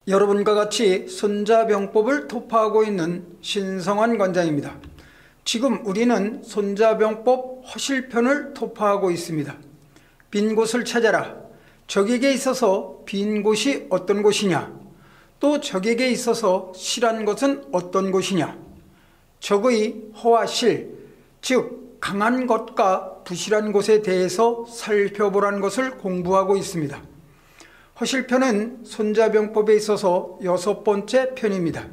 여러분과 같이 손자병법을 토파하고 있는 신성환 관장입니다. 지금 우리는 손자병법 허실편을 토파하고 있습니다. 빈 곳을 찾아라. 적에게 있어서 빈 곳이 어떤 곳이냐? 또 적에게 있어서 실한 것은 어떤 곳이냐? 적의 허와 실, 즉 강한 것과 부실한 것에 대해서 살펴보라는 것을 공부하고 있습니다. 허실편은 손자병법에 있어서 6번째 편입니다.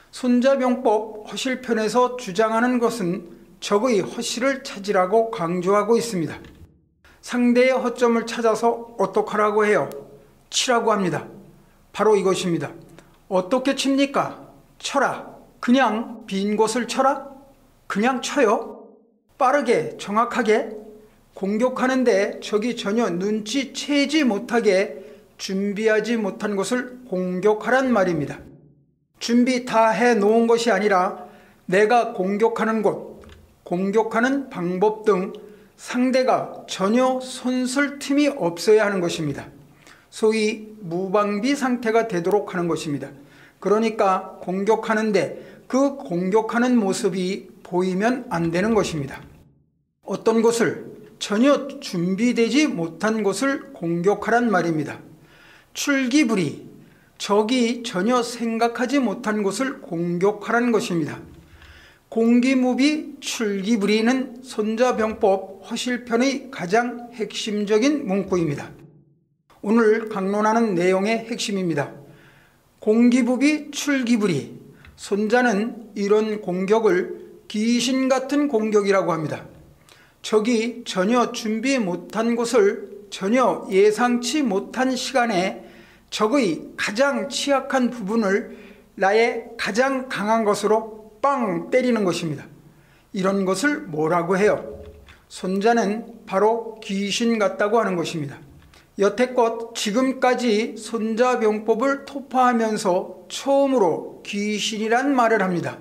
손자병법 허실편에서 주장하는 것은 적의 허실을 찾으라고 강조하고 있습니다. 상대의 허점을 찾아서 어떡하라고 해요? 치라고 합니다. 바로 이것입니다. 어떻게 칩니까? 쳐라. 그냥 빈 곳을 쳐라? 그냥 쳐요? 빠르게 정확하게 공격하는데 적이 전혀 눈치채지 못하게 준비하지 못한 것을 공격하란 말입니다. 준비 다 해놓은 것이 아니라 내가 공격하는 곳, 공격하는 방법 등 상대가 전혀 손쓸 틈이 없어야 하는 것입니다. 소위 무방비 상태가 되도록 하는 것입니다. 그러니까 공격하는데 그 공격하는 모습이 보이면 안 되는 것입니다. 어떤 것을 전혀 준비되지 못한 것을 공격하란 말입니다. 출기불이, 적이 전혀 생각하지 못한 것을 공격하라는 것입니다. 공기무비 출기불이는 손자병법 허실편의 가장 핵심적인 문구입니다. 오늘 강론하는 내용의 핵심입니다. 공기부비 출기불이, 손자는 이런 공격을 귀신 같은 공격이라고 합니다. 적이 전혀 준비 못한 것을 전혀 예상치 못한 시간에 적의 가장 취약한 부분을 나의 가장 강한 것으로 빵 때리는 것입니다. 이런 것을 뭐라고 해요? 손자는 바로 귀신 같다고 하는 것입니다. 여태껏 지금까지 손자병법을 토파하면서 처음으로 귀신이란 말을 합니다.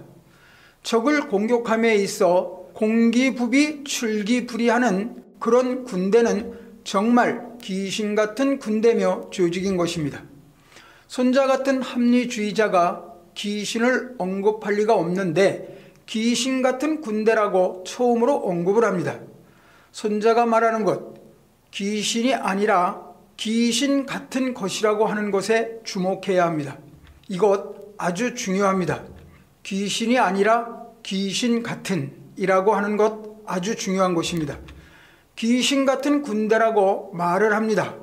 적을 공격함에 있어 공기부비 출기불이하는 그런 군대는 정말 귀신 같은 군대며 조직인 것입니다. 손자 같은 합리주의자가 귀신을 언급할 리가 없는데 귀신 같은 군대라고 처음으로 언급을 합니다. 손자가 말하는 것, 귀신이 아니라 귀신 같은 것이라고 하는 것에 주목해야 합니다. 이것 아주 중요합니다. 귀신이 아니라 귀신 같은 이라고 하는 것 아주 중요한 것입니다. 귀신 같은 군대라고 말을 합니다.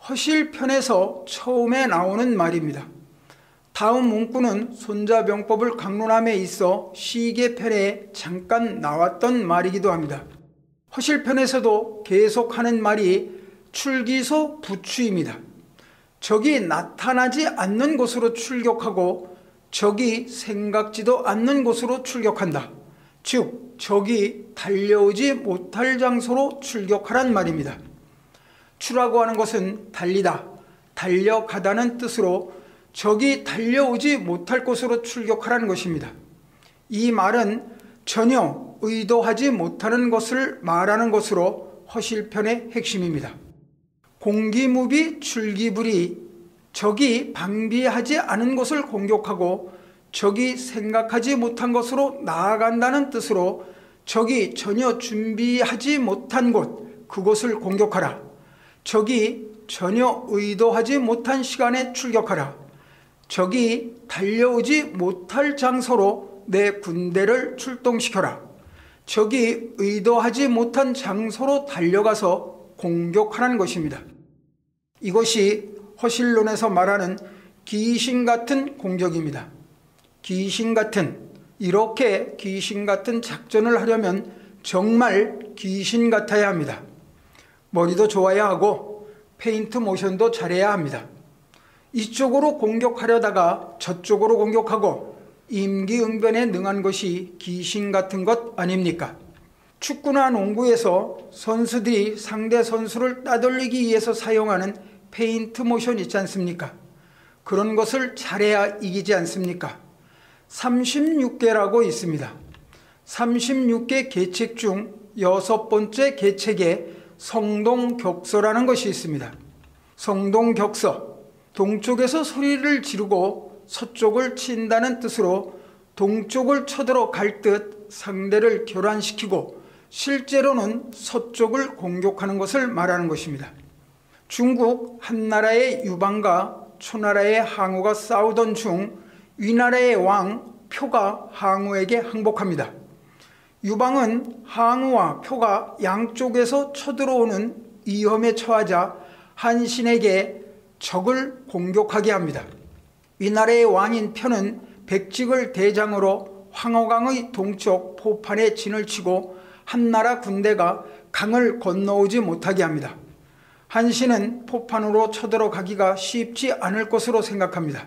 허실편에서 처음에 나오는 말입니다. 다음 문구는 손자병법을 강론함에 있어 시계편에 잠깐 나왔던 말이기도 합니다. 허실편에서도 계속하는 말이 출기소 부추입니다. 적이 나타나지 않는 곳으로 출격하고 적이 생각지도 않는 곳으로 출격한다. 즉 적이 달려오지 못할 장소로 출격하란 말입니다. 추라고 하는 것은 달리다, 달려가다는 뜻으로 적이 달려오지 못할 곳으로 출격하라는 것입니다. 이 말은 전혀 의도하지 못하는 것을 말하는 것으로 허실편의 핵심입니다. 공기무비 출기불이, 적이 방비하지 않은 곳을 공격하고 적이 생각하지 못한 것으로 나아간다는 뜻으로 적이 전혀 준비하지 못한 곳, 그곳을 공격하라. 적이 전혀 의도하지 못한 시간에 출격하라. 적이 달려오지 못할 장소로 내 군대를 출동시켜라. 적이 의도하지 못한 장소로 달려가서 공격하라는 것입니다. 이것이 허실론에서 말하는 귀신 같은 공격입니다. 귀신 같은, 이렇게 귀신 같은 작전을 하려면 정말 귀신 같아야 합니다. 머리도 좋아야 하고 페인트 모션도 잘해야 합니다. 이쪽으로 공격하려다가 저쪽으로 공격하고 임기응변에 능한 것이 귀신 같은 것 아닙니까? 축구나 농구에서 선수들이 상대 선수를 따돌리기 위해서 사용하는 페인트 모션 있지 않습니까? 그런 것을 잘해야 이기지 않습니까? 36개라고 있습니다. 36개 계책 중 6번째 계책에 성동격서라는 것이 있습니다. 성동격서, 동쪽에서 소리를 지르고 서쪽을 친다는 뜻으로 동쪽을 쳐들어 갈 듯 상대를 교란시키고 실제로는 서쪽을 공격하는 것을 말하는 것입니다. 중국 한나라의 유방과 초나라의 항우가 싸우던 중 위나라의 왕 표가 항우에게 항복합니다. 유방은 항우와 표가 양쪽에서 쳐들어오는 위험에 처하자 한신에게 적을 공격하게 합니다. 위나라의 왕인 표는 백직을 대장으로 황허강의 동쪽 포판에 진을 치고 한나라 군대가 강을 건너오지 못하게 합니다. 한신은 포판으로 쳐들어가기가 쉽지 않을 것으로 생각합니다.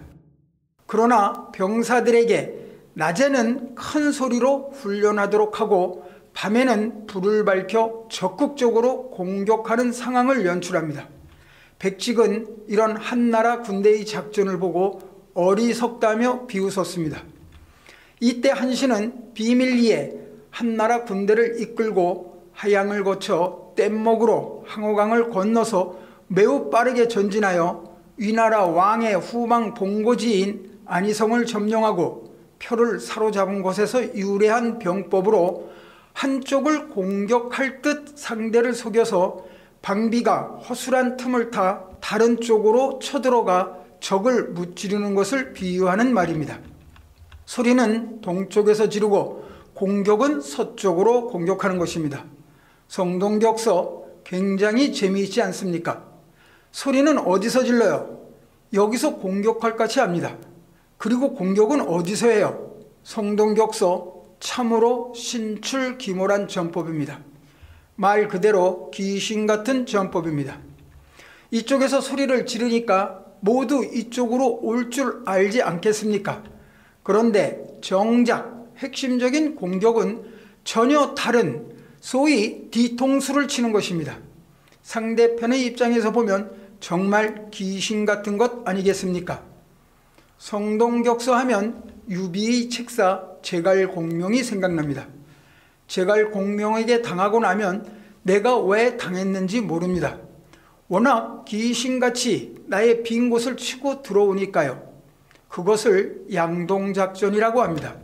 그러나 병사들에게 낮에는 큰 소리로 훈련하도록 하고 밤에는 불을 밝혀 적극적으로 공격하는 상황을 연출합니다. 백직은 이런 한나라 군대의 작전을 보고 어리석다며 비웃었습니다. 이때 한신은 비밀리에 한나라 군대를 이끌고 하양을 거쳐 뗏목으로 항호강을 건너서 매우 빠르게 전진하여 위나라 왕의 후방 본고지인 안희성을 점령하고 표를 사로잡은 곳에서 유래한 병법으로 한쪽을 공격할 듯 상대를 속여서 방비가 허술한 틈을 타 다른 쪽으로 쳐들어가 적을 무찌르는 것을 비유하는 말입니다. 소리는 동쪽에서 지르고 공격은 서쪽으로 공격하는 것입니다. 성동격서 굉장히 재미있지 않습니까? 소리는 어디서 질러요? 여기서 공격할 같이 합니다. 그리고 공격은 어디서 해요? 성동격서 참으로 신출귀몰한 전법입니다. 말 그대로 귀신 같은 전법입니다. 이쪽에서 소리를 지르니까 모두 이쪽으로 올 줄 알지 않겠습니까? 그런데 정작 핵심적인 공격은 전혀 다른 소위 뒤통수를 치는 것입니다. 상대편의 입장에서 보면 정말 귀신 같은 것 아니겠습니까? 성동격서 하면 유비의 책사 제갈공명이 생각납니다. 제갈공명에게 당하고 나면 내가 왜 당했는지 모릅니다. 워낙 귀신같이 나의 빈 곳을 치고 들어오니까요. 그것을 양동작전이라고 합니다.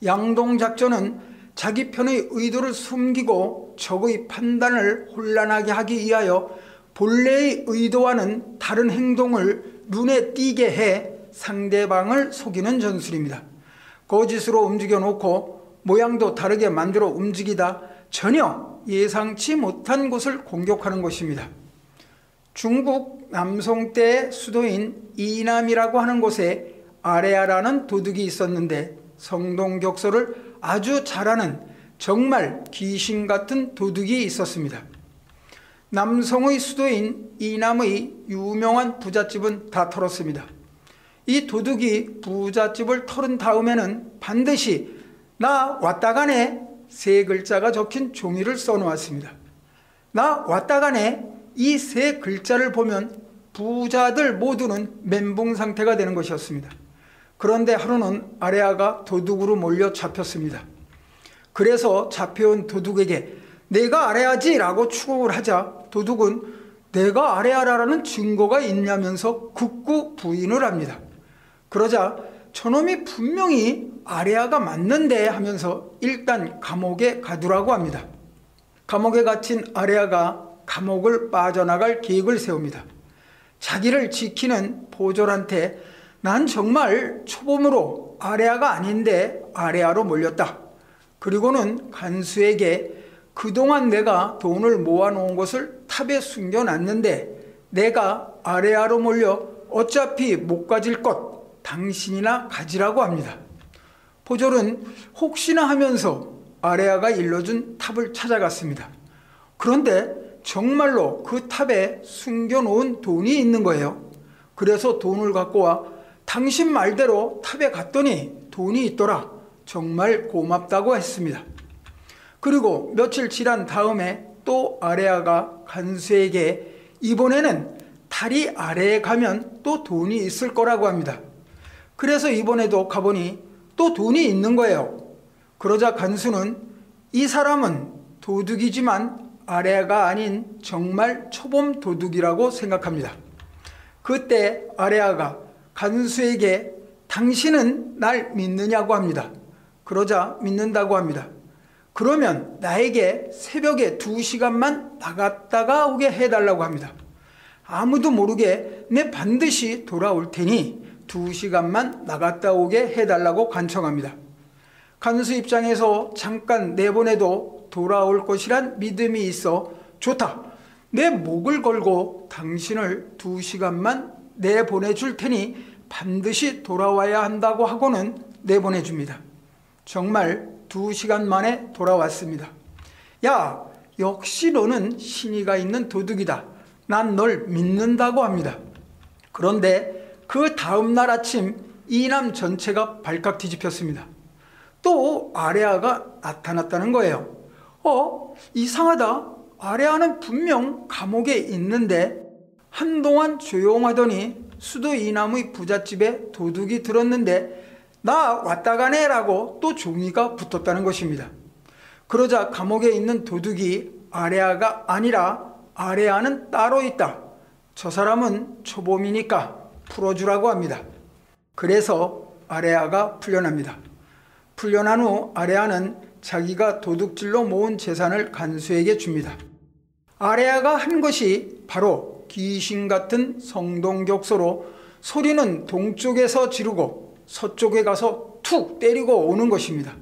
양동작전은 자기 편의 의도를 숨기고 적의 판단을 혼란하게 하기 위하여 본래의 의도와는 다른 행동을 눈에 띄게 해 상대방을 속이는 전술입니다. 거짓으로 움직여 놓고 모양도 다르게 만들어 움직이다 전혀 예상치 못한 곳을 공격하는 것입니다. 중국 남송 때의 수도인 이남이라고 하는 곳에 아레아라는 도둑이 있었는데 성동격서를 아주 잘하는 정말 귀신 같은 도둑이 있었습니다. 남송의 수도인 이남의 유명한 부잣집은 다 털었습니다. 이 도둑이 부잣집을 털은 다음에는 반드시 나 왔다 가네 세 글자가 적힌 종이를 써놓았습니다. 나 왔다 가네 이 세 글자를 보면 부자들 모두는 멘붕 상태가 되는 것이었습니다. 그런데 하루는 아레아가 도둑으로 몰려 잡혔습니다. 그래서 잡혀온 도둑에게 내가 아레아지 라고 추궁을 하자 도둑은 내가 아레아라는 증거가 있냐면서 극구 부인을 합니다. 그러자 저놈이 분명히 아레아가 맞는데 하면서 일단 감옥에 가두라고 합니다. 감옥에 갇힌 아레아가 감옥을 빠져나갈 계획을 세웁니다. 자기를 지키는 보졸한테 난 정말 초범으로 아레아가 아닌데 아레아로 몰렸다. 그리고는 간수에게 그동안 내가 돈을 모아놓은 것을 탑에 숨겨놨는데 내가 아레아로 몰려 어차피 못 가질 것 당신이나 가지라고 합니다. 보졸은 혹시나 하면서 아레아가 일러준 탑을 찾아갔습니다. 그런데 정말로 그 탑에 숨겨놓은 돈이 있는 거예요. 그래서 돈을 갖고 와 당신 말대로 탑에 갔더니 돈이 있더라. 정말 고맙다고 했습니다. 그리고 며칠 지난 다음에 또 아레아가 간수에게 이번에는 다리 아래에 가면 또 돈이 있을 거라고 합니다. 그래서 이번에도 가보니 또 돈이 있는 거예요. 그러자 간수는 이 사람은 도둑이지만 아레아가 아닌 정말 초범 도둑이라고 생각합니다. 그때 아레아가 간수에게 당신은 날 믿느냐고 합니다. 그러자 믿는다고 합니다. 그러면 나에게 새벽에 2시간만 나갔다가 오게 해달라고 합니다. 아무도 모르게 내 반드시 돌아올 테니 2시간만 나갔다 오게 해달라고 간청합니다. 간수 입장에서 잠깐 내보내도 돌아올 것이란 믿음이 있어 좋다. 내 목을 걸고 당신을 2시간만 내보내줄 테니 반드시 돌아와야 한다고 하고는 내보내줍니다. 정말 2시간 만에 돌아왔습니다. 야, 역시 너는 신의가 있는 도둑이다. 난 널 믿는다고 합니다. 그런데 그 다음날 아침 이남 전체가 발칵 뒤집혔습니다. 또 아레아가 나타났다는 거예요. 이상하다. 아레아는 분명 감옥에 있는데 한동안 조용하더니 수도 이남의 부잣집에 도둑이 들었는데 나 왔다 가네 라고 또 종이가 붙었다는 것입니다. 그러자 감옥에 있는 도둑이 아레아가 아니라 아레아는 따로 있다. 저 사람은 초범이니까 풀어주라고 합니다. 그래서 아레아가 풀려납니다. 풀려난 후 아레아는 자기가 도둑질로 모은 재산을 간수에게 줍니다. 아레아가 한 것이 바로 귀신 같은 성동격소로 소리는 동쪽에서 지르고 서쪽에 가서 툭 때리고 오는 것입니다.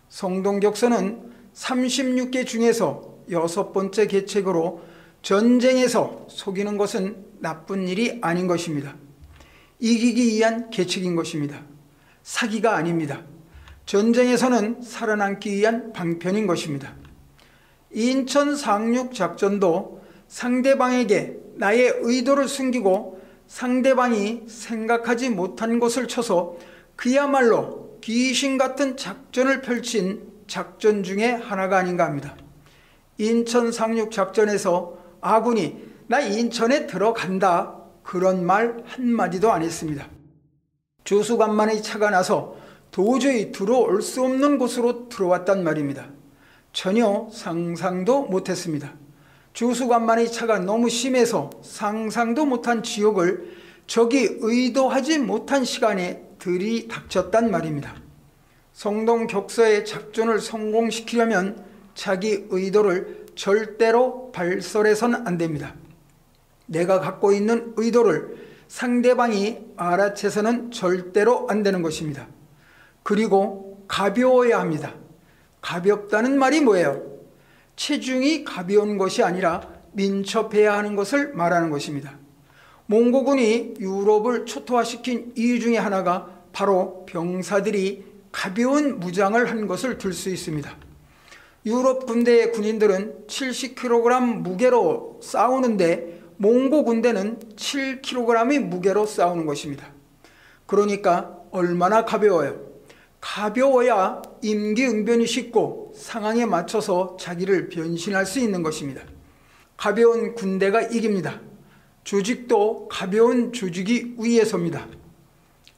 성동격소는 36개 중에서 6번째 계책으로 전쟁에서 속이는 것은 나쁜 일이 아닌 것입니다. 이기기 위한 계책인 것입니다. 사기가 아닙니다. 전쟁에서는 살아남기 위한 방편인 것입니다. 인천 상륙 작전도 상대방에게 나의 의도를 숨기고 상대방이 생각하지 못한 것을 쳐서 그야말로 귀신 같은 작전을 펼친 작전 중에 하나가 아닌가 합니다. 인천 상륙 작전에서 아군이 나 인천에 들어간다 그런 말 한마디도 안 했습니다. 조수간만의 차가 나서 도저히 들어올 수 없는 곳으로 들어왔단 말입니다. 전혀 상상도 못했습니다. 조수간만의 차가 너무 심해서 상상도 못한 지옥을 적이 의도하지 못한 시간에 들이닥쳤단 말입니다. 성동격서의 작전을 성공시키려면 자기 의도를 절대로 발설해서는 안 됩니다. 내가 갖고 있는 의도를 상대방이 알아채서는 절대로 안 되는 것입니다. 그리고 가벼워야 합니다. 가볍다는 말이 뭐예요? 체중이 가벼운 것이 아니라 민첩해야 하는 것을 말하는 것입니다. 몽고군이 유럽을 초토화시킨 이유 중에 하나가 바로 병사들이 가벼운 무장을 한 것을 들 수 있습니다. 유럽 군대의 군인들은 70kg 무게로 싸우는데 몽고 군대는 7kg의 무게로 싸우는 것입니다. 그러니까 얼마나 가벼워요? 가벼워야 임기응변이 쉽고 상황에 맞춰서 자기를 변신할 수 있는 것입니다. 가벼운 군대가 이깁니다. 조직도 가벼운 조직이 위에 섭니다.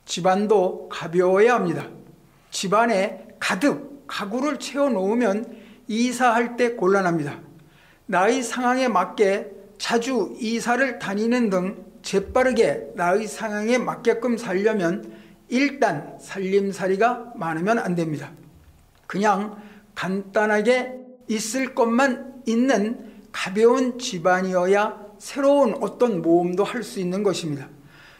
집안도 가벼워야 합니다. 집안에 가득 가구를 채워놓으면 이사할 때 곤란합니다. 나의 상황에 맞게 자주 이사를 다니는 등 재빠르게 나의 상황에 맞게끔 살려면 일단 살림살이가 많으면 안 됩니다. 그냥 간단하게 있을 것만 있는 가벼운 집안이어야 새로운 어떤 모험도 할 수 있는 것입니다.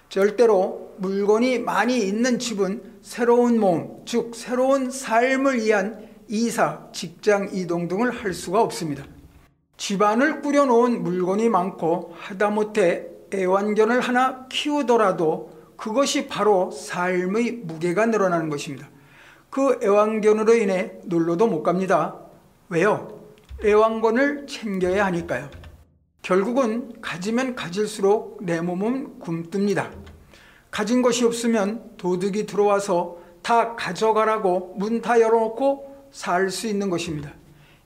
절대로 물건이 많이 있는 집은 새로운 모험, 즉 새로운 삶을 위한 이사, 직장 이동 등을 할 수가 없습니다. 집안을 꾸려놓은 물건이 많고 하다못해 애완견을 하나 키우더라도 그것이 바로 삶의 무게가 늘어나는 것입니다. 그 애완견으로 인해 놀러도 못 갑니다. 왜요? 애완견을 챙겨야 하니까요. 결국은 가지면 가질수록 내 몸은 굼뜹니다. 가진 것이 없으면 도둑이 들어와서 다 가져가라고 문 다 열어놓고 살 수 있는 것입니다.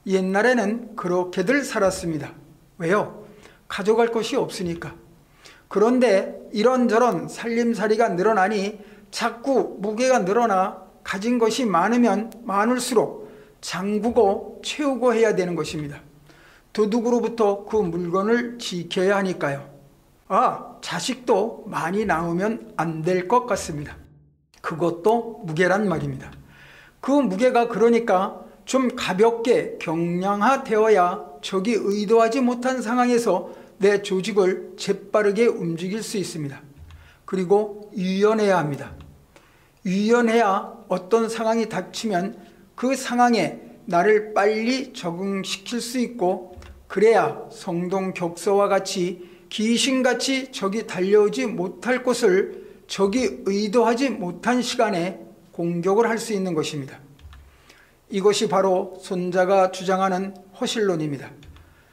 옛날에는 그렇게들 살았습니다. 왜요? 가져갈 것이 없으니까. 그런데 이런저런 살림살이가 늘어나니 자꾸 무게가 늘어나 가진 것이 많으면 많을수록 잠그고 채우고 해야 되는 것입니다. 도둑으로부터 그 물건을 지켜야 하니까요. 자식도 많이 낳으면 안 될 것 같습니다. 그것도 무게란 말입니다. 그 무게가 그러니까 좀 가볍게 경량화되어야 적이 의도하지 못한 상황에서 내 조직을 재빠르게 움직일 수 있습니다. 그리고 유연해야 합니다. 유연해야 어떤 상황이 닥치면 그 상황에 나를 빨리 적응시킬 수 있고, 그래야 성동격서와 같이 귀신같이 적이 달려오지 못할 곳을 적이 의도하지 못한 시간에 공격을 할 수 있는 것입니다. 이것이 바로 손자가 주장하는 허실론입니다.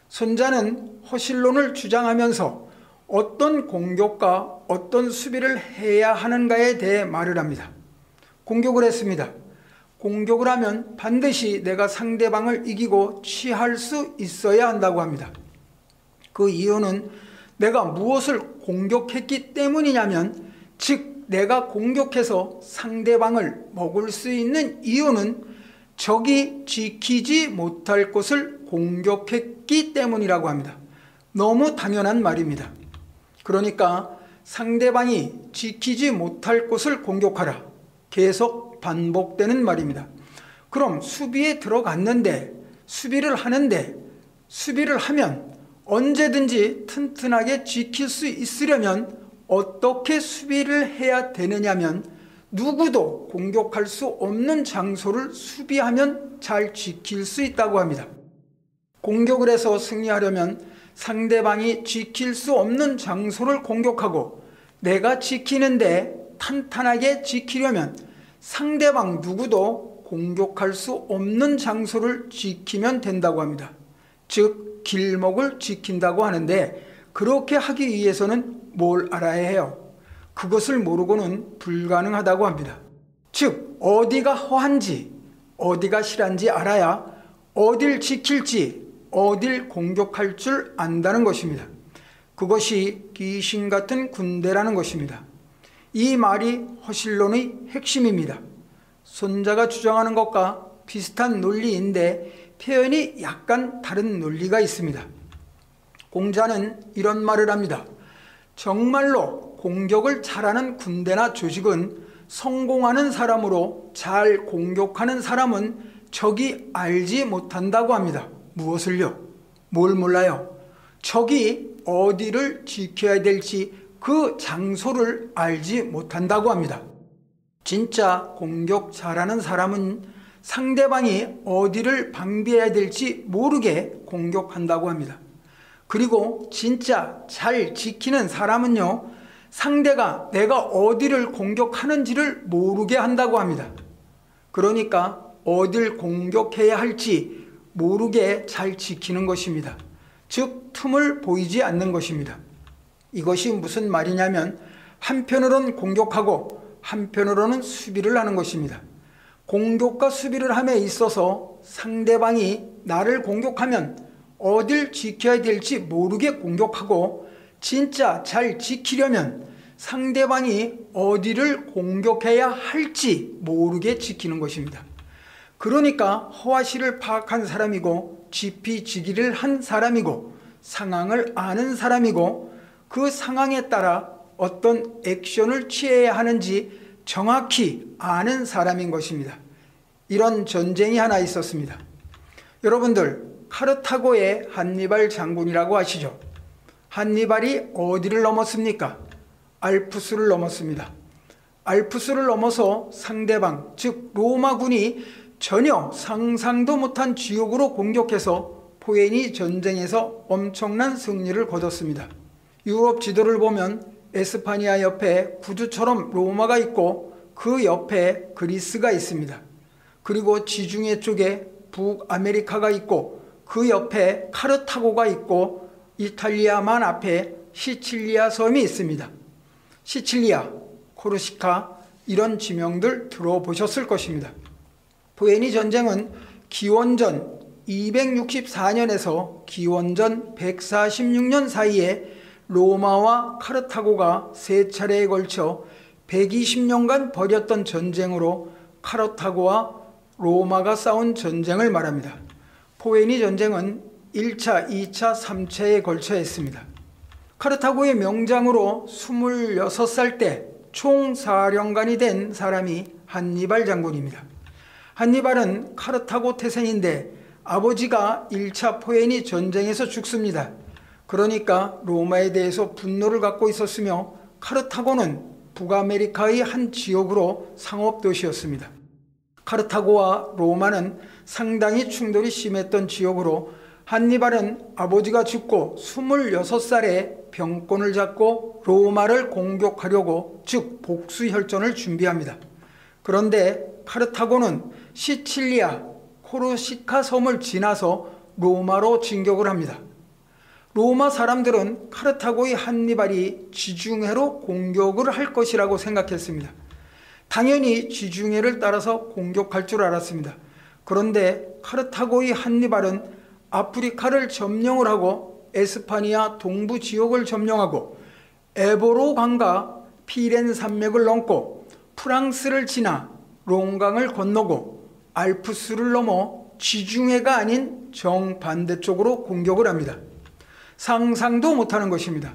손자는 허실론을 주장하면서 어떤 공격과 어떤 수비를 해야 하는가에 대해 말을 합니다. 공격을 했습니다. 공격을 하면 반드시 내가 상대방을 이기고 취할 수 있어야 한다고 합니다. 그 이유는 내가 무엇을 공격했기 때문이냐면, 즉 내가 공격해서 상대방을 먹을 수 있는 이유는 적이 지키지 못할 곳을 공격했기 때문이라고 합니다. 너무 당연한 말입니다. 그러니까 상대방이 지키지 못할 곳을 공격하라. 계속 반복되는 말입니다. 그럼 수비에 들어갔는데, 수비를 하는데, 수비를 하면 언제든지 튼튼하게 지킬 수 있으려면 어떻게 수비를 해야 되느냐면, 누구도 공격할 수 없는 장소를 수비하면 잘 지킬 수 있다고 합니다. 공격을 해서 승리하려면 상대방이 지킬 수 없는 장소를 공격하고, 내가 지키는데 탄탄하게 지키려면 상대방 누구도 공격할 수 없는 장소를 지키면 된다고 합니다. 즉 길목을 지킨다고 하는데, 그렇게 하기 위해서는 뭘 알아야 해요? 그것을 모르고는 불가능하다고 합니다. 즉 어디가 허한지 어디가 실한지 알아야 어딜 지킬지 어딜 공격할 줄 안다는 것입니다. 그것이 귀신 같은 군대라는 것입니다. 이 말이 허실론의 핵심입니다. 손자가 주장하는 것과 비슷한 논리인데 표현이 약간 다른 논리가 있습니다. 공자는 이런 말을 합니다. 정말로 공격을 잘하는 군대나 조직은 성공하는 사람으로, 잘 공격하는 사람은 적이 알지 못한다고 합니다. 무엇을요? 뭘 몰라요? 적이 어디를 지켜야 될지 그 장소를 알지 못한다고 합니다. 진짜 공격 잘하는 사람은 상대방이 어디를 방비해야 될지 모르게 공격한다고 합니다. 그리고 진짜 잘 지키는 사람은요, 상대가 내가 어디를 공격하는지를 모르게 한다고 합니다. 그러니까 어딜 공격해야 할지 모르게 잘 지키는 것입니다. 즉 틈을 보이지 않는 것입니다. 이것이 무슨 말이냐면, 한편으로는 공격하고 한편으로는 수비를 하는 것입니다. 공격과 수비를 함에 있어서 상대방이 나를 공격하면 어딜 지켜야 될지 모르게 공격하고, 진짜 잘 지키려면 상대방이 어디를 공격해야 할지 모르게 지키는 것입니다. 그러니까 허와시를 파악한 사람이고, 지피지기를 한 사람이고, 상황을 아는 사람이고, 그 상황에 따라 어떤 액션을 취해야 하는지 정확히 아는 사람인 것입니다. 이런 전쟁이 하나 있었습니다. 여러분들, 카르타고의 한니발 장군이라고 아시죠? 한니발이 어디를 넘었습니까? 알프스를 넘었습니다. 알프스를 넘어서 상대방, 즉 로마군이 전혀 상상도 못한 지역으로 공격해서 포에니 전쟁에서 엄청난 승리를 거뒀습니다. 유럽 지도를 보면 에스파니아 옆에 구두처럼 로마가 있고, 그 옆에 그리스가 있습니다. 그리고 지중해 쪽에 북아메리카가 있고, 그 옆에 카르타고가 있고, 이탈리아만 앞에 시칠리아 섬이 있습니다. 시칠리아, 코르시카, 이런 지명들 들어보셨을 것입니다. 포에니 전쟁은 기원전 264년에서 기원전 146년 사이에 로마와 카르타고가 세 차례에 걸쳐 120년간 벌였던 전쟁으로 카르타고와 로마가 싸운 전쟁을 말합니다. 포에니 전쟁은 1차, 2차, 3차에 걸쳐 했습니다. 카르타고의 명장으로 26살 때 총사령관이 된 사람이 한니발 장군입니다. 한니발은 카르타고 태생인데 아버지가 1차 포에니 전쟁에서 죽습니다. 그러니까 로마에 대해서 분노를 갖고 있었으며 카르타고는 북아메리카의 한 지역으로 상업도시였습니다. 카르타고와 로마는 상당히 충돌이 심했던 지역으로 한니발은 아버지가 죽고 26살에 병권을 잡고 로마를 공격하려고 즉 복수혈전을 준비합니다. 그런데 카르타고는 시칠리아 코르시카 섬을 지나서 로마로 진격을 합니다. 로마 사람들은 카르타고의 한니발이 지중해로 공격을 할 것이라고 생각했습니다. 당연히 지중해를 따라서 공격할 줄 알았습니다. 그런데 카르타고의 한니발은 아프리카를 점령을 하고 에스파니아 동부 지역을 점령하고 에보로 강과 피렌 산맥을 넘고 프랑스를 지나 롱강을 건너고 알프스를 넘어 지중해가 아닌 정반대쪽으로 공격을 합니다. 상상도 못하는 것입니다.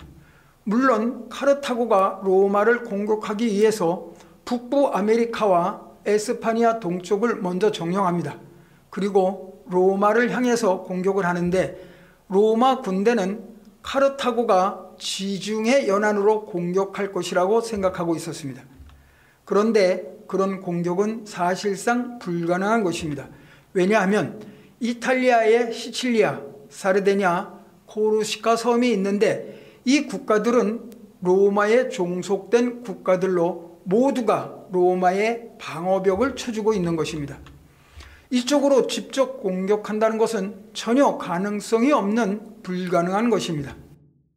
물론 카르타고가 로마를 공격하기 위해서 북부 아메리카와 에스파니아 동쪽을 먼저 점령합니다. 그리고 로마를 향해서 공격을 하는데 로마 군대는 카르타고가 지중해 연안으로 공격할 것이라고 생각하고 있었습니다. 그런데 그런 공격은 사실상 불가능한 것입니다. 왜냐하면 이탈리아의 시칠리아, 사르데냐, 코르시카 섬이 있는데 이 국가들은 로마에 종속된 국가들로 모두가 로마의 방어벽을 쳐주고 있는 것입니다. 이쪽으로 직접 공격한다는 것은 전혀 가능성이 없는 불가능한 것입니다.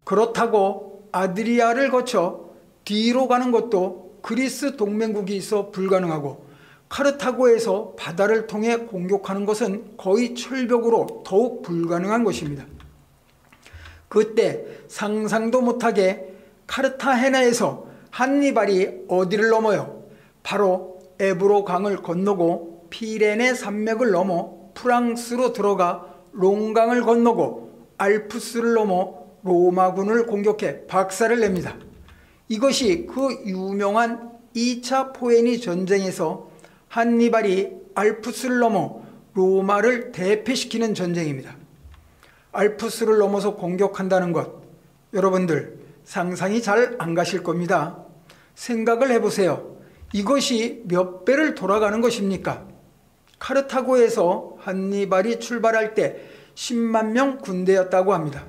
그렇다고 아드리아를 거쳐 뒤로 가는 것도 그리스 동맹국이 있어 불가능하고 카르타고에서 바다를 통해 공격하는 것은 거의 철벽으로 더욱 불가능한 것입니다. 그때 상상도 못하게 카르타헤나에서 한니발이 어디를 넘어요? 바로 에브로 강을 건너고 피레네 산맥을 넘어 프랑스로 들어가 롱강을 건너고 알프스를 넘어 로마군을 공격해 박살을 냅니다. 이것이 그 유명한 2차 포에니 전쟁에서 한니발이 알프스를 넘어 로마를 대패시키는 전쟁입니다. 알프스를 넘어서 공격한다는 것, 여러분들 상상이 잘 안 가실 겁니다. 생각을 해보세요. 이것이 몇 배를 돌아가는 것입니까? 카르타고에서 한니발이 출발할 때 10만 명 군대였다고 합니다.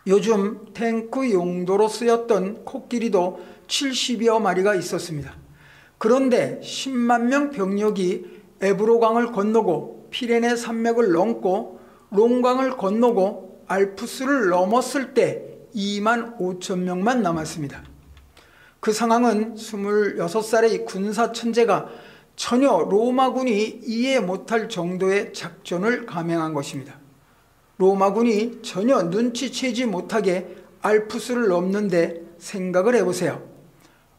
요즘 탱크 용도로 쓰였던 코끼리도 70여 마리가 있었습니다. 그런데 10만 명 병력이 에브로강을 건너고 피레네 산맥을 넘고 롱강을 건너고 알프스를 넘었을 때 2만 5천 명만 남았습니다. 그 상황은 26살의 군사 천재가 전혀 로마군이 이해 못할 정도의 작전을 감행한 것입니다. 로마군이 전혀 눈치채지 못하게 알프스를 넘는데 생각을 해보세요.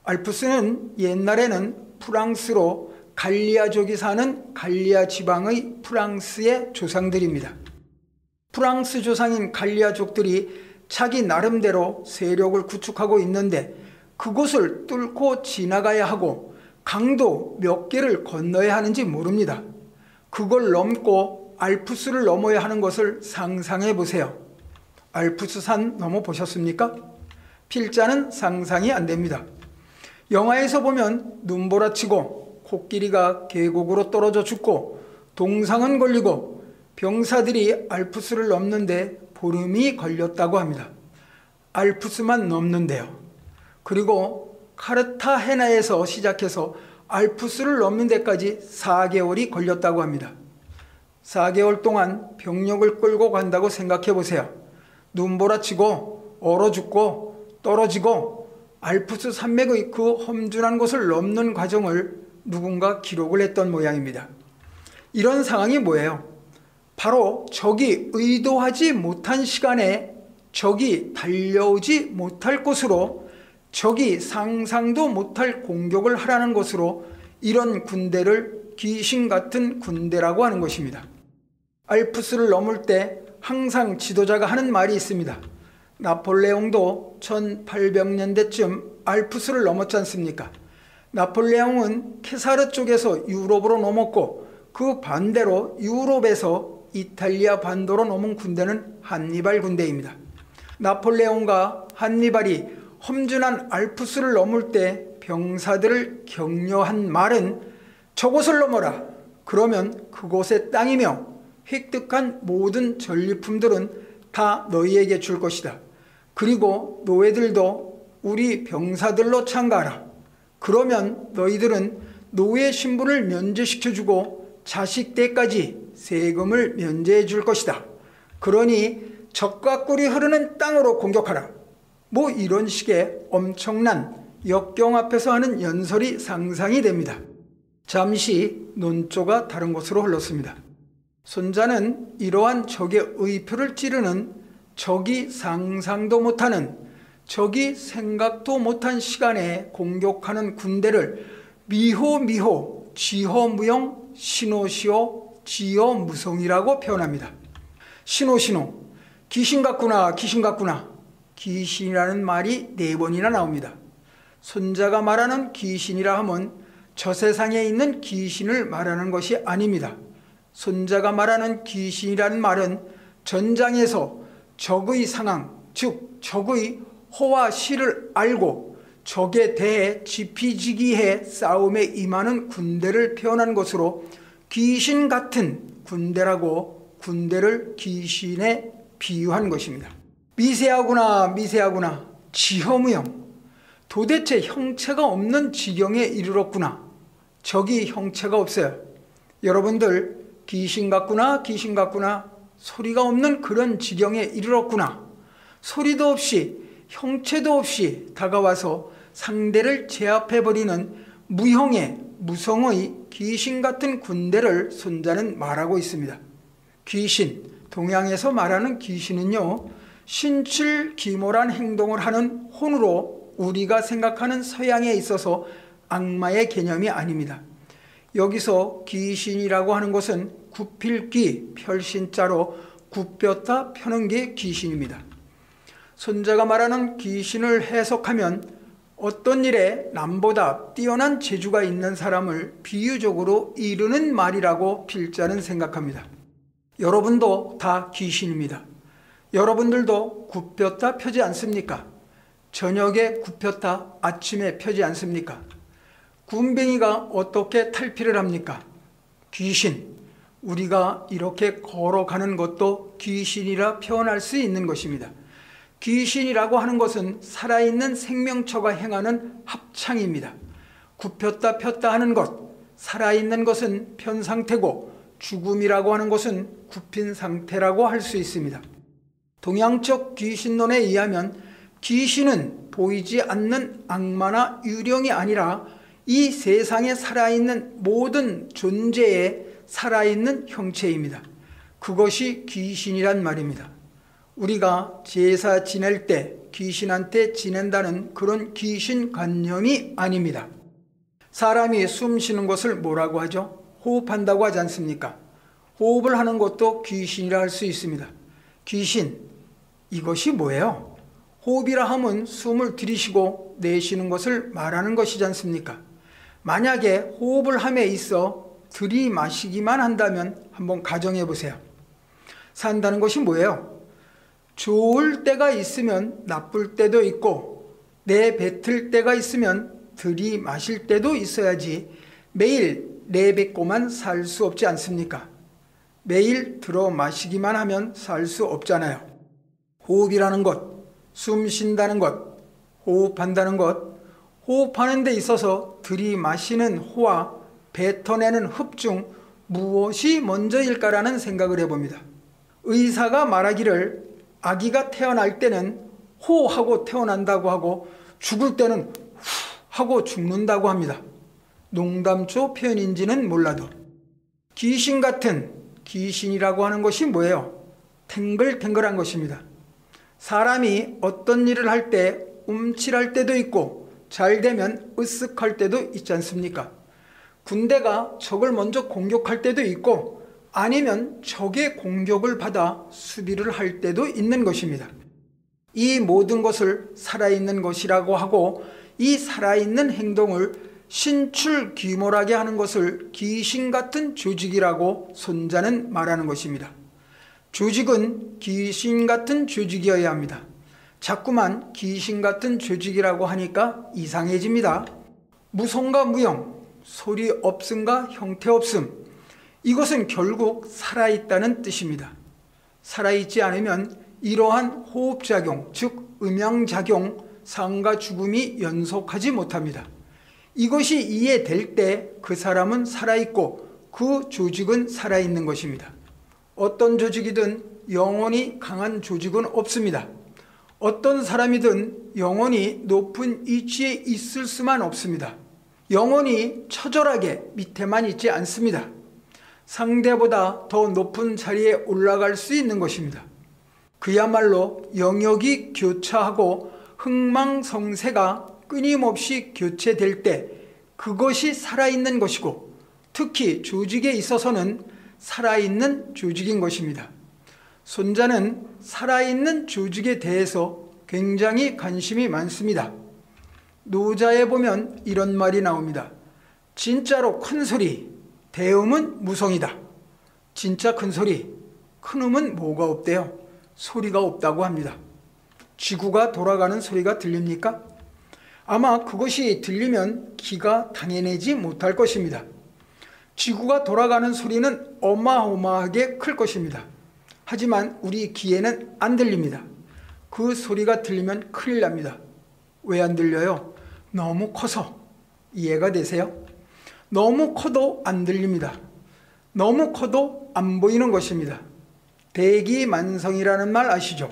알프스는 옛날에는 프랑스로 갈리아족이 사는 갈리아 지방의 프랑스의 조상들입니다. 프랑스 조상인 갈리아족들이 자기 나름대로 세력을 구축하고 있는데 그곳을 뚫고 지나가야 하고 강도 몇 개를 건너야 하는지 모릅니다. 그걸 넘고 알프스를 넘어야 하는 것을 상상해 보세요. 알프스산 넘어 보셨습니까? 필자는 상상이 안 됩니다. 영화에서 보면 눈보라치고 코끼리가 계곡으로 떨어져 죽고 동상은 걸리고 병사들이 알프스를 넘는데 보름이 걸렸다고 합니다. 알프스만 넘는데요. 그리고 카르타헤나에서 시작해서 알프스를 넘는 데까지 4개월이 걸렸다고 합니다. 4개월 동안 병력을 끌고 간다고 생각해 보세요. 눈보라치고 얼어 죽고 떨어지고 알프스 산맥의 그 험준한 곳을 넘는 과정을 누군가 기록을 했던 모양입니다. 이런 상황이 뭐예요? 바로 적이 의도하지 못한 시간에 적이 달려오지 못할 곳으로 적이 상상도 못할 공격을 하라는 것으로 이런 군대를 귀신 같은 군대라고 하는 것입니다. 알프스를 넘을 때 항상 지도자가 하는 말이 있습니다. 나폴레옹도 1800년대쯤 알프스를 넘었지 않습니까? 나폴레옹은 케사르 쪽에서 유럽으로 넘었고 그 반대로 유럽에서 이탈리아 반도로 넘은 군대는 한니발 군대입니다. 나폴레옹과 한니발이 험준한 알프스를 넘을 때 병사들을 격려한 말은 저곳을 넘어라. 그러면 그곳의 땅이며 획득한 모든 전리품들은 다 너희에게 줄 것이다. 그리고 노예들도 우리 병사들로 참가하라. 그러면 너희들은 노예 신분을 면제시켜주고 자식 때까지 세금을 면제해 줄 것이다. 그러니 적과 꿀이 흐르는 땅으로 공격하라. 뭐 이런 식의 엄청난 역경 앞에서 하는 연설이 상상이 됩니다. 잠시 논조가 다른 곳으로 흘렀습니다. 손자는 이러한 적의 의표를 찌르는 적이 상상도 못하는, 적이 생각도 못한 시간에 공격하는 군대를 미호미호, 지호무용, 신호시호, 지호무송이라고 표현합니다. 신호신호, 귀신 같구나, 귀신 같구나. 귀신이라는 말이 4번이나 나옵니다. 손자가 말하는 귀신이라 하면 저 세상에 있는 귀신을 말하는 것이 아닙니다. 손자가 말하는 귀신이라는 말은 전장에서 적의 상황, 즉 적의 호와 시를 알고 적에 대해 지피지기해 싸움에 임하는 군대를 표현한 것으로 귀신 같은 군대라고 군대를 귀신에 비유한 것입니다. 미세하구나, 미세하구나. 지허무형. 도대체 형체가 없는 지경에 이르렀구나. 적이 형체가 없어요. 여러분들 귀신 같구나, 귀신 같구나. 소리가 없는 그런 지경에 이르렀구나. 소리도 없이 형체도 없이 다가와서 상대를 제압해버리는 무형의 무성의 귀신 같은 군대를 손자는 말하고 있습니다. 귀신, 동양에서 말하는 귀신은요, 신출기몰한 행동을 하는 혼으로 우리가 생각하는 서양에 있어서 악마의 개념이 아닙니다. 여기서 귀신이라고 하는 것은 굽힐귀, 펼신자로 굽혔다 펴는 게 귀신입니다. 손자가 말하는 귀신을 해석하면 어떤 일에 남보다 뛰어난 재주가 있는 사람을 비유적으로 이르는 말이라고 필자는 생각합니다. 여러분도 다 귀신입니다. 여러분들도 굽혔다 펴지 않습니까? 저녁에 굽혔다 아침에 펴지 않습니까? 군뱅이가 어떻게 탈피를 합니까? 귀신, 우리가 이렇게 걸어가는 것도 귀신이라 표현할 수 있는 것입니다. 귀신이라고 하는 것은 살아있는 생명체가 행하는 합창입니다. 굽혔다 폈다 하는 것, 살아있는 것은 편 상태고 죽음이라고 하는 것은 굽힌 상태라고 할 수 있습니다. 동양적 귀신론에 의하면 귀신은 보이지 않는 악마나 유령이 아니라 이 세상에 살아있는 모든 존재의 살아있는 형체입니다. 그것이 귀신이란 말입니다. 우리가 제사 지낼 때 귀신한테 지낸다는 그런 귀신관념이 아닙니다. 사람이 숨 쉬는 것을 뭐라고 하죠? 호흡한다고 하지 않습니까? 호흡을 하는 것도 귀신이라 할 수 있습니다. 귀신, 이것이 뭐예요? 호흡이라 하면 숨을 들이쉬고 내쉬는 것을 말하는 것이지 않습니까? 만약에 호흡을 함에 있어 들이마시기만 한다면 한번 가정해 보세요. 산다는 것이 뭐예요? 좋을 때가 있으면 나쁠 때도 있고 내뱉을 때가 있으면 들이마실 때도 있어야지 매일 내뱉고만 살 수 없지 않습니까? 매일 들어 마시기만 하면 살 수 없잖아요. 호흡이라는 것, 숨 쉰다는 것, 호흡한다는 것, 호흡하는 데 있어서 들이마시는 호와 뱉어내는 흡 중 무엇이 먼저일까라는 생각을 해봅니다. 의사가 말하기를 아기가 태어날 때는 호하고 태어난다고 하고 죽을 때는 후 하고 죽는다고 합니다. 농담조 표현인지는 몰라도. 귀신 같은 귀신이라고 하는 것이 뭐예요? 탱글탱글한 것입니다. 사람이 어떤 일을 할 때 움찔할 때도 있고 잘 되면 으쓱할 때도 있지 않습니까? 군대가 적을 먼저 공격할 때도 있고 아니면 적의 공격을 받아 수비를 할 때도 있는 것입니다. 이 모든 것을 살아있는 것이라고 하고, 이 살아있는 행동을 신출귀몰하게 하는 것을 귀신 같은 조직이라고 손자는 말하는 것입니다. 조직은 귀신 같은 조직이어야 합니다. 자꾸만 귀신 같은 조직이라고 하니까 이상해집니다. 무성과 무형, 소리 없음과 형태 없음, 이것은 결국 살아있다는 뜻입니다. 살아있지 않으면 이러한 호흡작용, 즉 음양작용, 삶과 죽음이 연속하지 못합니다. 이것이 이해될 때 그 사람은 살아있고 그 조직은 살아있는 것입니다. 어떤 조직이든 영혼이 강한 조직은 없습니다. 어떤 사람이든 영혼이 높은 위치에 있을 수만 없습니다. 영혼이 처절하게 밑에만 있지 않습니다. 상대보다 더 높은 자리에 올라갈 수 있는 것입니다. 그야말로 영역이 교차하고 흥망성쇠가 끊임없이 교체될 때 그것이 살아있는 것이고, 특히 조직에 있어서는 살아있는 조직인 것입니다. 손자는 살아있는 조직에 대해서 굉장히 관심이 많습니다. 노자에 보면 이런 말이 나옵니다. 진짜로 큰 소리, 대음은 무성이다. 진짜 큰 소리, 큰 음은 뭐가 없대요? 소리가 없다고 합니다. 지구가 돌아가는 소리가 들립니까? 아마 그것이 들리면 귀가 당해내지 못할 것입니다. 지구가 돌아가는 소리는 어마어마하게 클 것입니다. 하지만 우리 귀에는 안 들립니다. 그 소리가 들리면 큰일 납니다. 왜 안 들려요? 너무 커서. 이해가 되세요? 너무 커도 안 들립니다. 너무 커도 안 보이는 것입니다. 대기만성이라는 말 아시죠?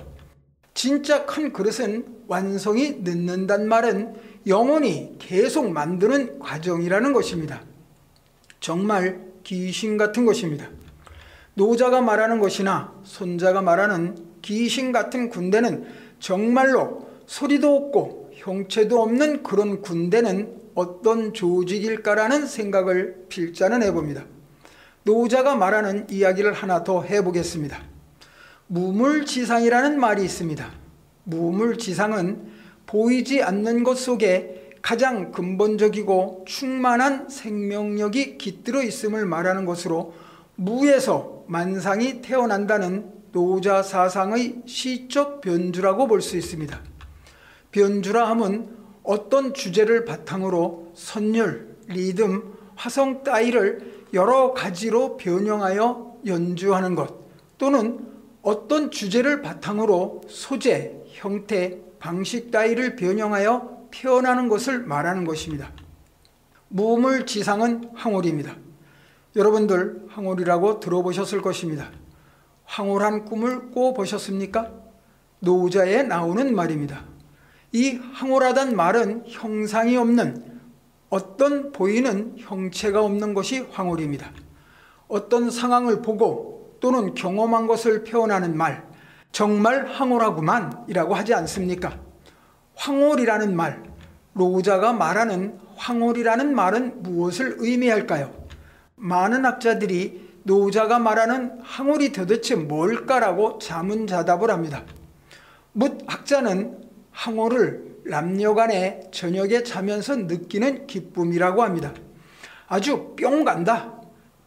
진짜 큰 그릇은 완성이 늦는단 말은 영혼이 계속 만드는 과정이라는 것입니다. 정말 귀신 같은 것입니다. 노자가 말하는 것이나 손자가 말하는 귀신 같은 군대는 정말로 소리도 없고 형체도 없는 그런 군대는 어떤 조직일까라는 생각을 필자는 해봅니다. 노자가 말하는 이야기를 하나 더 해보겠습니다. 무물지상이라는 말이 있습니다. 무물지상은 보이지 않는 것 속에 가장 근본적이고 충만한 생명력이 깃들어 있음을 말하는 것으로 무에서 만상이 태어난다는 노자 사상의 시적 변주라고 볼 수 있습니다. 변주라 함은 어떤 주제를 바탕으로 선율, 리듬, 화성 따위를 여러 가지로 변형하여 연주하는 것, 또는 어떤 주제를 바탕으로 소재, 형태, 방식 따위를 변형하여 표현하는 것을 말하는 것입니다. 무물지상은 황홀입니다. 여러분들 황홀이라고 들어보셨을 것입니다. 황홀한 꿈을 꿔보셨습니까? 노자에 나오는 말입니다. 이 황홀하단 말은 형상이 없는, 어떤 보이는 형체가 없는 것이 황홀입니다. 어떤 상황을 보고 또는 경험한 것을 표현하는 말, 정말 황홀하구만 이라고 하지 않습니까? 황홀이라는 말, 노자가 말하는 황홀이라는 말은 무엇을 의미할까요? 많은 학자들이 노자가 말하는 황홀이 도대체 뭘까라고 자문자답을 합니다. 묻 학자는 황홀을 남녀간에 저녁에 자면서 느끼는 기쁨이라고 합니다. 아주 뿅 간다,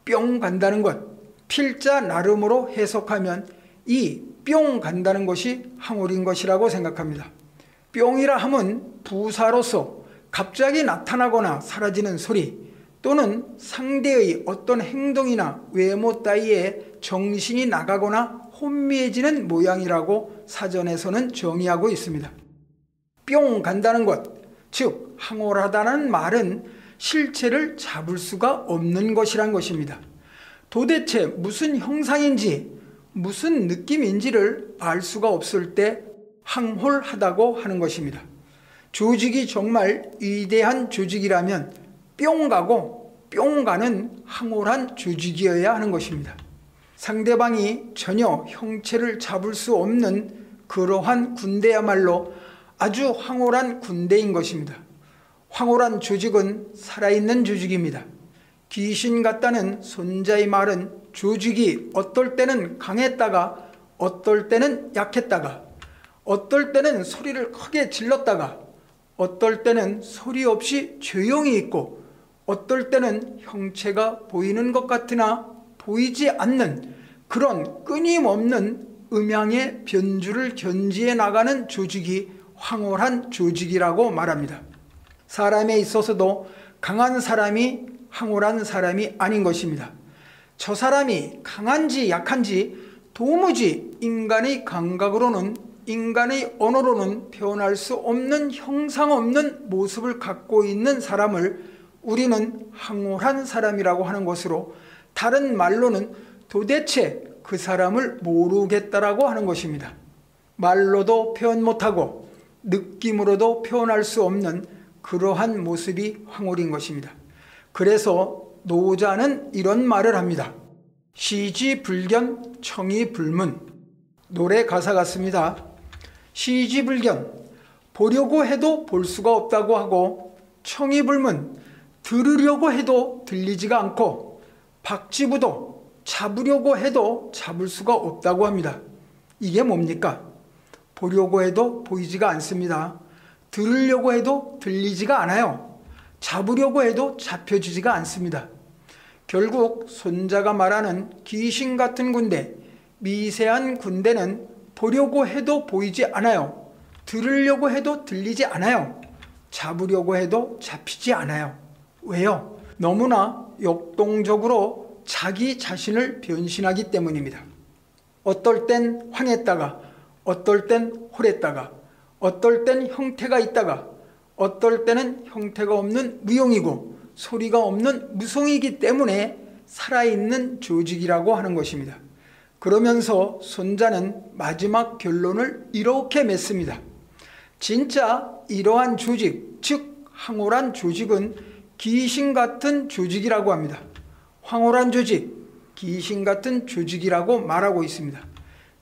뿅 간다는 것, 필자 나름으로 해석하면 이 뿅 간다는 것이 황홀인 것이라고 생각합니다. 뿅이라 함은 부사로서 갑자기 나타나거나 사라지는 소리, 또는 상대의 어떤 행동이나 외모 따위에 정신이 나가거나 혼미해지는 모양이라고 사전에서는 정의하고 있습니다. 뿅 간다는 것, 즉 황홀하다는 말은 실체를 잡을 수가 없는 것이란 것입니다. 도대체 무슨 형상인지 무슨 느낌인지를 알 수가 없을 때 황홀하다고 하는 것입니다. 조직이 정말 위대한 조직이라면 뿅 가고 뿅 가는 황홀한 조직이어야 하는 것입니다. 상대방이 전혀 형체를 잡을 수 없는 그러한 군대야말로 아주 황홀한 군대인 것입니다. 황홀한 조직은 살아있는 조직입니다. 귀신 같다는 손자의 말은 조직이 어떨 때는 강했다가 어떨 때는 약했다가 어떨 때는 소리를 크게 질렀다가 어떨 때는 소리 없이 조용히 있고 어떨 때는 형체가 보이는 것 같으나 보이지 않는 그런 끊임없는 음향의 변주를 견지해 나가는 조직이 황홀한 조직이라고 말합니다. 사람에 있어서도 강한 사람이 황홀한 사람이 아닌 것입니다. 저 사람이 강한지 약한지 도무지 인간의 감각으로는 인간의 언어로는 표현할 수 없는 형상 없는 모습을 갖고 있는 사람을 우리는 황홀한 사람이라고 하는 것으로 다른 말로는 도대체 그 사람을 모르겠다라고 하는 것입니다. 말로도 표현 못하고 느낌으로도 표현할 수 없는 그러한 모습이 황홀인 것입니다. 그래서 노자는 이런 말을 합니다. 시지불견 청이불문. 노래 가사 같습니다. 시지불견, 보려고 해도 볼 수가 없다고 하고, 청이불문, 들으려고 해도 들리지가 않고, 박지부도 잡으려고 해도 잡을 수가 없다고 합니다. 이게 뭡니까? 보려고 해도 보이지가 않습니다. 들으려고 해도 들리지가 않아요. 잡으려고 해도 잡혀지지가 않습니다. 결국 손자가 말하는 귀신 같은 군대, 미세한 군대는 보려고 해도 보이지 않아요. 들으려고 해도 들리지 않아요. 잡으려고 해도 잡히지 않아요. 왜요? 너무나 역동적으로 자기 자신을 변신하기 때문입니다. 어떨 땐 황했다가 어떨 땐 홀했다가 어떨 땐 형태가 있다가 어떨 때는 형태가 없는 무용이고 소리가 없는 무송이기 때문에 살아있는 조직이라고 하는 것입니다. 그러면서 손자는 마지막 결론을 이렇게 맺습니다. 진짜 이러한 조직, 즉 황홀한 조직은 귀신 같은 조직이라고 합니다. 황홀한 조직, 귀신 같은 조직이라고 말하고 있습니다.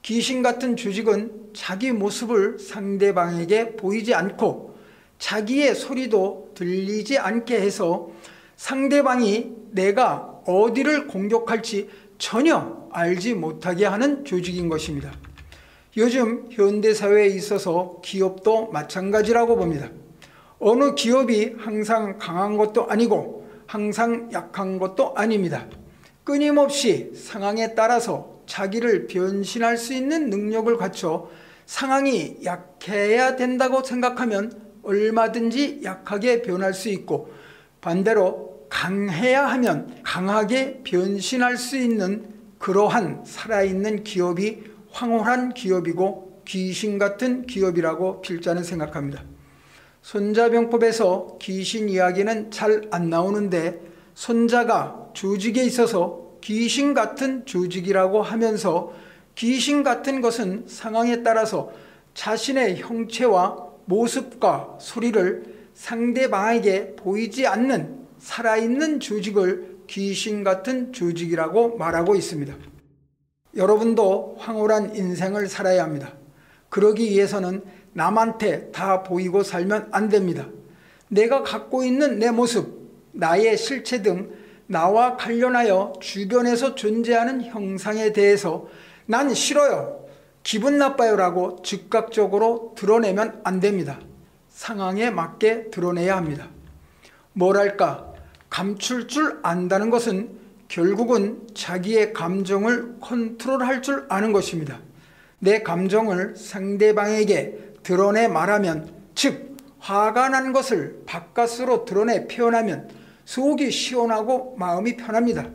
귀신 같은 조직은 자기 모습을 상대방에게 보이지 않고 자기의 소리도 들리지 않게 해서 상대방이 내가 어디를 공격할지 전혀 알지 못하게 하는 조직인 것입니다. 요즘 현대사회에 있어서 기업도 마찬가지라고 봅니다. 어느 기업이 항상 강한 것도 아니고 항상 약한 것도 아닙니다. 끊임없이 상황에 따라서 자기를 변신할 수 있는 능력을 갖춰 상황이 약해야 된다고 생각하면 얼마든지 약하게 변할 수 있고 반대로 강해야 하면 강하게 변신할 수 있는 그러한 살아있는 기업이 황홀한 기업이고 귀신 같은 기업이라고 필자는 생각합니다. 손자병법에서 귀신 이야기는 잘 안 나오는데 손자가 조직에 있어서 귀신 같은 조직이라고 하면서 귀신 같은 것은 상황에 따라서 자신의 형체와 모습과 소리를 상대방에게 보이지 않는 살아있는 조직을 귀신 같은 조직이라고 말하고 있습니다. 여러분도 황홀한 인생을 살아야 합니다. 그러기 위해서는 남한테 다 보이고 살면 안 됩니다. 내가 갖고 있는 내 모습, 나의 실체 등 나와 관련하여 주변에서 존재하는 형상에 대해서 난 싫어요, 기분 나빠요 라고 즉각적으로 드러내면 안 됩니다. 상황에 맞게 드러내야 합니다. 뭐랄까, 감출 줄 안다는 것은 결국은 자기의 감정을 컨트롤할 줄 아는 것입니다. 내 감정을 상대방에게 드러내 말하면, 즉 화가 난 것을 바깥으로 드러내 표현하면 속이 시원하고 마음이 편합니다.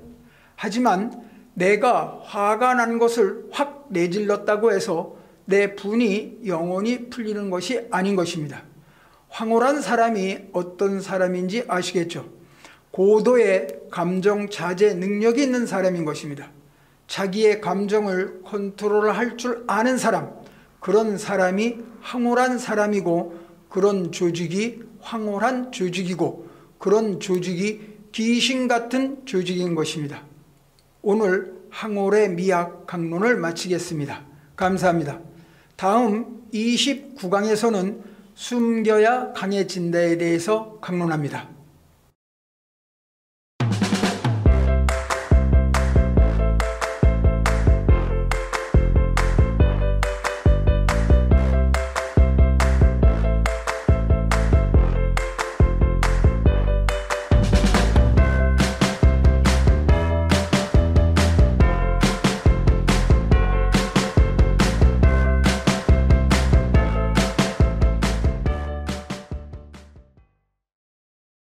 하지만 내가 화가 난 것을 확 내질렀다고 해서 내 분이 영원히 풀리는 것이 아닌 것입니다. 황홀한 사람이 어떤 사람인지 아시겠죠? 고도의 감정 자제 능력이 있는 사람인 것입니다. 자기의 감정을 컨트롤할 줄 아는 사람, 그런 사람이 황홀한 사람이고 그런 조직이 황홀한 조직이고 그런 조직이 귀신 같은 조직인 것입니다. 오늘 황홀의 미학 강론을 마치겠습니다. 감사합니다. 다음 29강에서는 숨겨야 강해진다에 대해서 강론합니다.